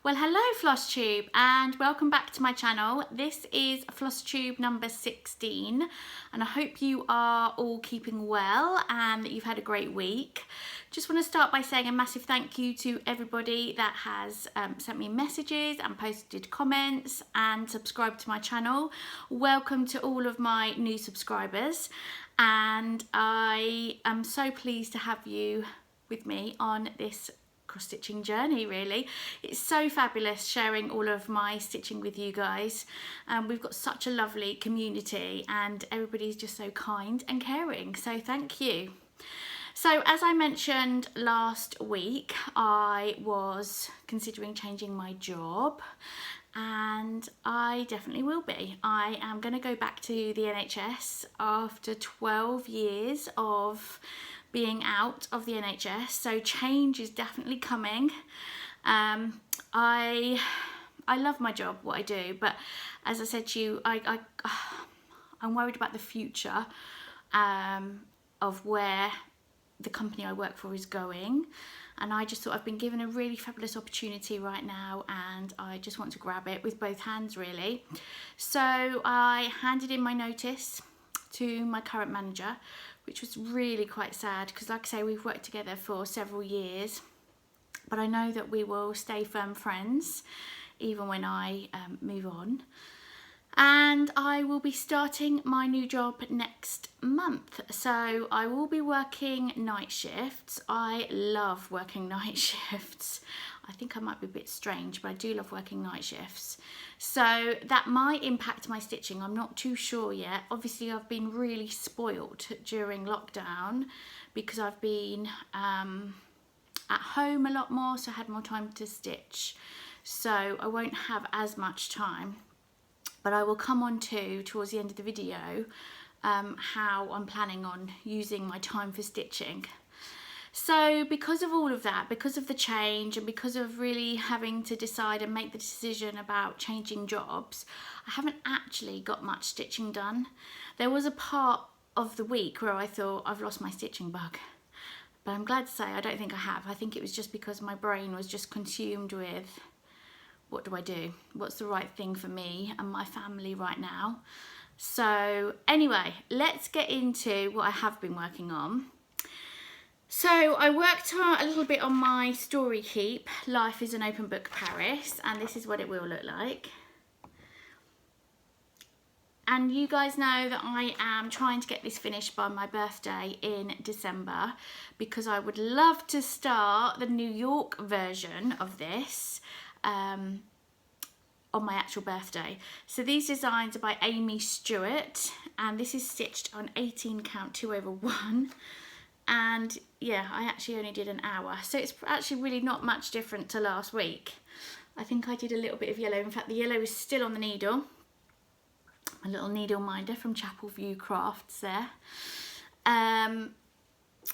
Well, hello Flosstube and welcome back to my channel. This is Flosstube number 16 and I hope you are all keeping well and that you've had a great week. Just want to start by saying a massive thank you to everybody that has sent me messages and posted comments and subscribed to my channel. Welcome to all of my new subscribers and I am so pleased to have you with me on this cross-stitching journey. Really, it's so fabulous sharing all of my stitching with you guys. We've got such a lovely community and everybody's just so kind and caring, so thank you. So as I mentioned last week, I was considering changing my job and I definitely will be. I am going to go back to the NHS after 12 years of being out of the NHS, so change is definitely coming. I love my job, what I do, but as I said to you, I'm worried about the future of where the company I work for is going, and I just thought I've been given a really fabulous opportunity right now and I just want to grab it with both hands really. So I handed in my notice to my current manager, which was really quite sad because, like I say, we've worked together for several years, but I know that we will stay firm friends even when I move on. And I will be starting my new job next month. So I will be working night shifts. I love working night shifts. I think I might be a bit strange, but I do love working night shifts. So that might impact my stitching. I'm not too sure yet. Obviously, I've been really spoilt during lockdown because I've been at home a lot more, so I had more time to stitch. So I won't have as much time. But I will come on to, towards the end of the video, how I'm planning on using my time for stitching. So because of all of that, because of the change and because of really having to decide and make the decision about changing jobs, I haven't actually got much stitching done. There was a part of the week where I thought I've lost my stitching bug. But I'm glad to say I don't think I have. I think it was just because my brain was just consumed with, what do I do? What's the right thing for me and my family right now? So anyway, let's get into what I have been working on. So I worked a little bit on my story keep, Life is an Open Book Paris, and this is what it will look like. And you guys know that I am trying to get this finished by my birthday in December because I would love to start the New York version of this on my actual birthday. So these designs are by Amy Stewart and this is stitched on 18 count 2/1, and yeah, I actually only did an hour, so it's actually really not much different to last week. I think I did a little bit of yellow. In fact, the yellow is still on the needle. My little needle minder from Chapel View Crafts there.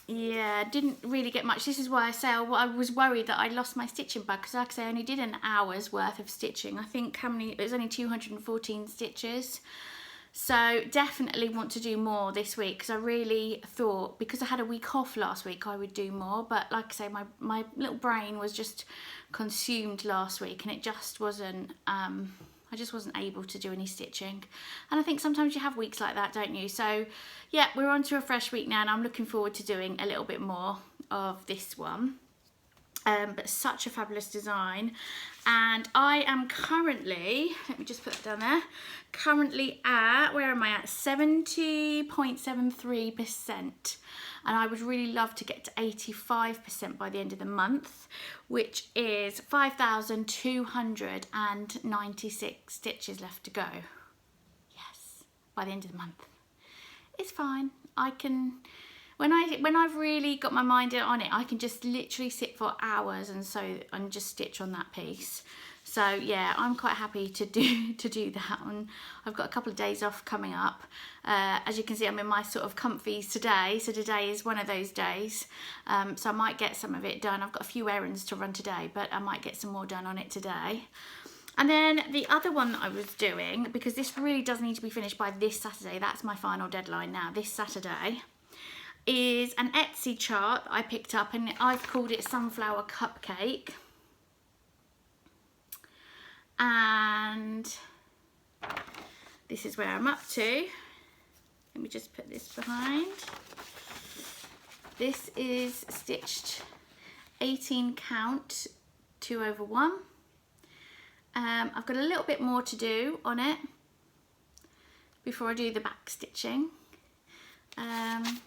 Yeah, didn't really get much. This is why I say I was worried that I lost my stitching bug because, like I say, I only did an hour's worth of stitching. I think it was only 214 stitches. So definitely want to do more this week because I really thought, because I had a week off last week, I would do more. But like I say, my little brain was just consumed last week and it just wasn't, I just wasn't able to do any stitching. And I think sometimes you have weeks like that, don't you? So yeah, we're on to a fresh week now and I'm looking forward to doing a little bit more of this one. But such a fabulous design. And I am currently, let me just put that down there, currently at, where am I at? 70.73%. And I would really love to get to 85% by the end of the month, which is 5,296 stitches left to go. Yes, by the end of the month. It's fine. I can, when I've really got my mind on it, I can just literally sit for hours and just stitch on that piece. So yeah, I'm quite happy to do that. And I've got a couple of days off coming up. As you can see, I'm in my sort of comfies today, so today is one of those days. So I might get some of it done. I've got a few errands to run today, but I might get some more done on it today. And then the other one that I was doing, because this really does need to be finished by this Saturday, that's my final deadline now, this Saturday, is an Etsy chart that I picked up and I've called it Sunflower Cupcake. And this is where I'm up to. Let me just put this behind. This is stitched 18 count 2/1. I've got a little bit more to do on it before I do the back stitching. But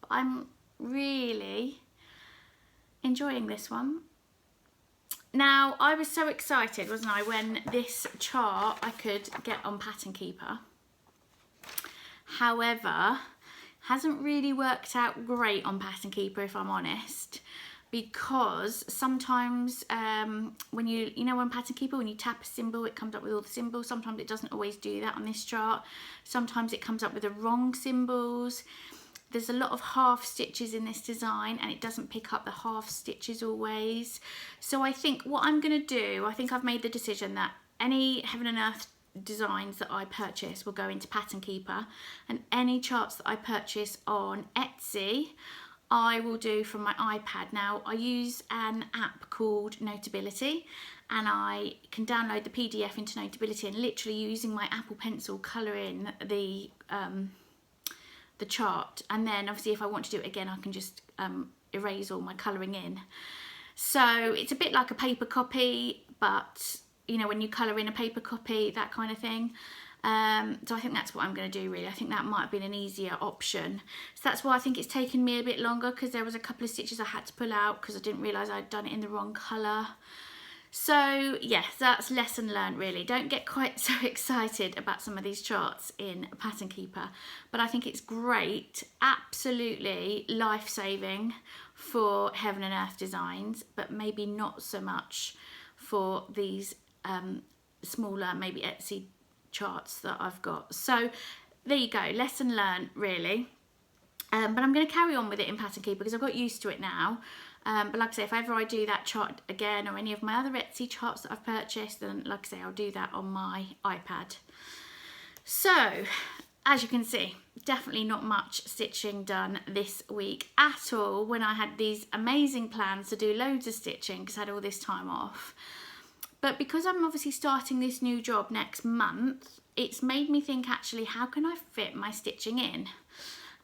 I'm really enjoying this one. Now, I was so excited, wasn't I, when this chart I could get on Pattern Keeper. However, hasn't really worked out great on Pattern Keeper, if I'm honest, because sometimes when you know on Pattern Keeper, when you tap a symbol, it comes up with all the symbols. Sometimes it doesn't always do that on this chart. Sometimes it comes up with the wrong symbols. There's a lot of half stitches in this design and it doesn't pick up the half stitches always. So I think what I'm going to do, I think I've made the decision that any Heaven and Earth designs that I purchase will go into Pattern Keeper, and any charts that I purchase on Etsy I will do from my iPad. Now, I use an app called Notability, and I can download the PDF into Notability and literally using my Apple Pencil colour in the chart, and then obviously if I want to do it again I can just erase all my colouring in. So it's a bit like a paper copy, but you know, when you colour in a paper copy, that kind of thing. So I think that's what I'm going to do really. I think that might have been an easier option. So that's why I think it's taken me a bit longer, because there was a couple of stitches I had to pull out because I didn't realise I'd done it in the wrong colour. So yes, that's lesson learned really. Don't get quite so excited about some of these charts in Pattern Keeper, but I think it's great, absolutely life-saving for Heaven and Earth designs, but maybe not so much for these smaller, maybe Etsy charts that I've got. So there you go, lesson learned really. But I'm going to carry on with it in Pattern Keeper because I've got used to it now. But like I say, if ever I do that chart again or any of my other Etsy charts that I've purchased, then like I say, I'll do that on my iPad. So as you can see, definitely not much stitching done this week at all, when I had these amazing plans to do loads of stitching because I had all this time off. But because I'm obviously starting this new job next month, it's made me think, actually, how can I fit my stitching in?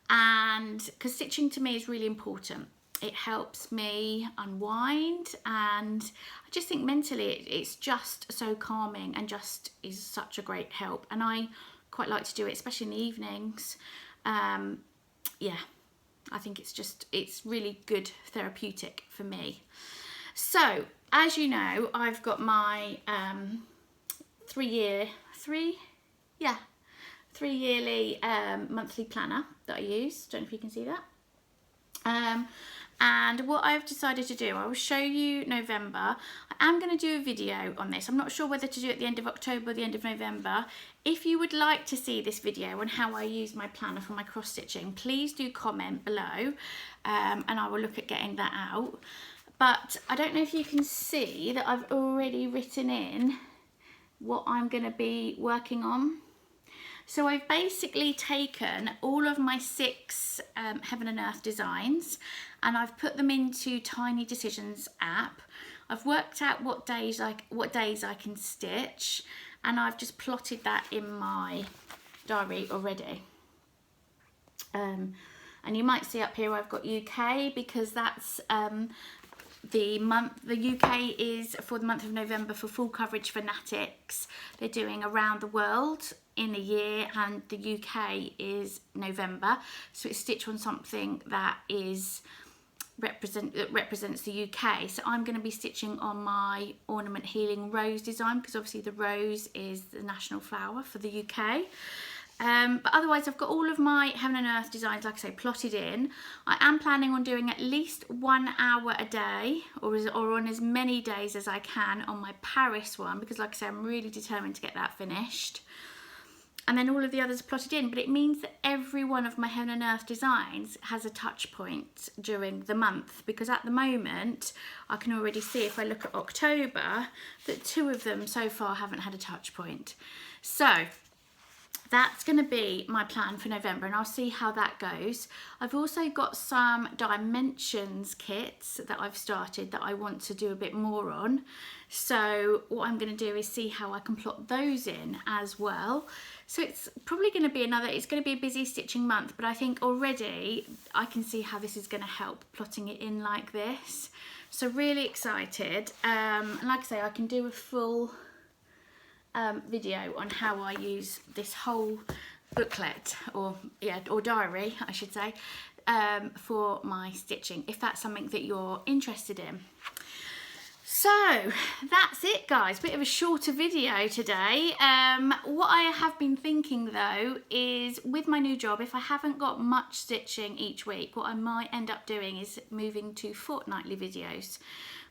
And because stitching to me is really important. It helps me unwind, and I just think mentally it's just so calming and just is such a great help. And I quite like to do it, especially in the evenings. Yeah, I think it's really good therapeutic for me. So as you know, I've got my 3 yearly monthly planner that I use. Don't know if you can see that. And what I've decided to do, I will show you November. I am going to do a video on this. I'm not sure whether to do it at the end of October or the end of November. If you would like to see this video on how I use my planner for my cross stitching, please do comment below, and I will look at getting that out. But I don't know if you can see that I've already written in what I'm going to be working on. So I've basically taken all of my 6 Heaven and Earth designs and I've put them into Tiny Decisions app. I've worked out what days I can stitch, and I've just plotted that in my diary already. And you might see up here I've got UK, because that's the UK is for the month of November for full coverage fanatics. They're doing around the world in a year, and the UK is November, so it's stitched on something that is represents the UK. So I'm going to be stitching on my ornament healing rose design, because obviously the rose is the national flower for the UK. But otherwise I've got all of my Heaven and Earth designs, like I say, plotted in. I am planning on doing at least 1 hour a day, or on as many days as I can on my Paris one, because like I say, I'm really determined to get that finished. And then all of the others are plotted in, but it means that every one of my Heaven and Earth designs has a touch point during the month, because at the moment I can already see, if I look at October, that 2 of them so far haven't had a touch point. So that's going to be my plan for November, and I'll see how that goes. I've also got some dimensions kits that I've started that I want to do a bit more on. So what I'm going to do is see how I can plot those in as well. So it's probably going to be it's going to be a busy stitching month, but I think already I can see how this is going to help plotting it in like this. So really excited. And like I say, I can do a full video on how I use this whole booklet, or diary I should say, for my stitching, if that's something that you're interested in. So that's it, guys, bit of a shorter video today. What I have been thinking though is, with my new job, if I haven't got much stitching each week, what I might end up doing is moving to fortnightly videos,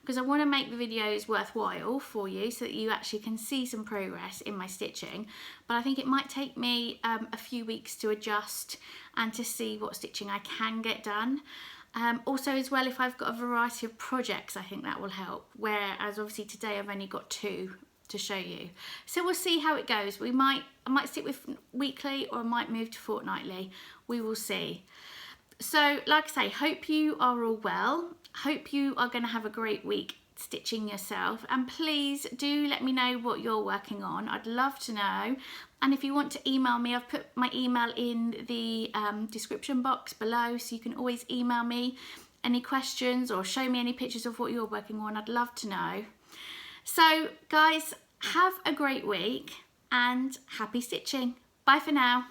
because I want to make the videos worthwhile for you so that you actually can see some progress in my stitching. But I think it might take me a few weeks to adjust and to see what stitching I can get done. Also as well, if I've got a variety of projects, I think that will help, whereas obviously today I've only got 2 to show you. So we'll see how it goes. I might stick with weekly, or I might move to fortnightly. We will see. So like I say, hope you are all well. Hope you are going to have a great week stitching yourself, and please do let me know what you're working on. I'd love to know. And if you want to email me, I've put my email in the description box below, so you can always email me any questions or show me any pictures of what you're working on. I'd love to know. So guys, have a great week and happy stitching. Bye for now.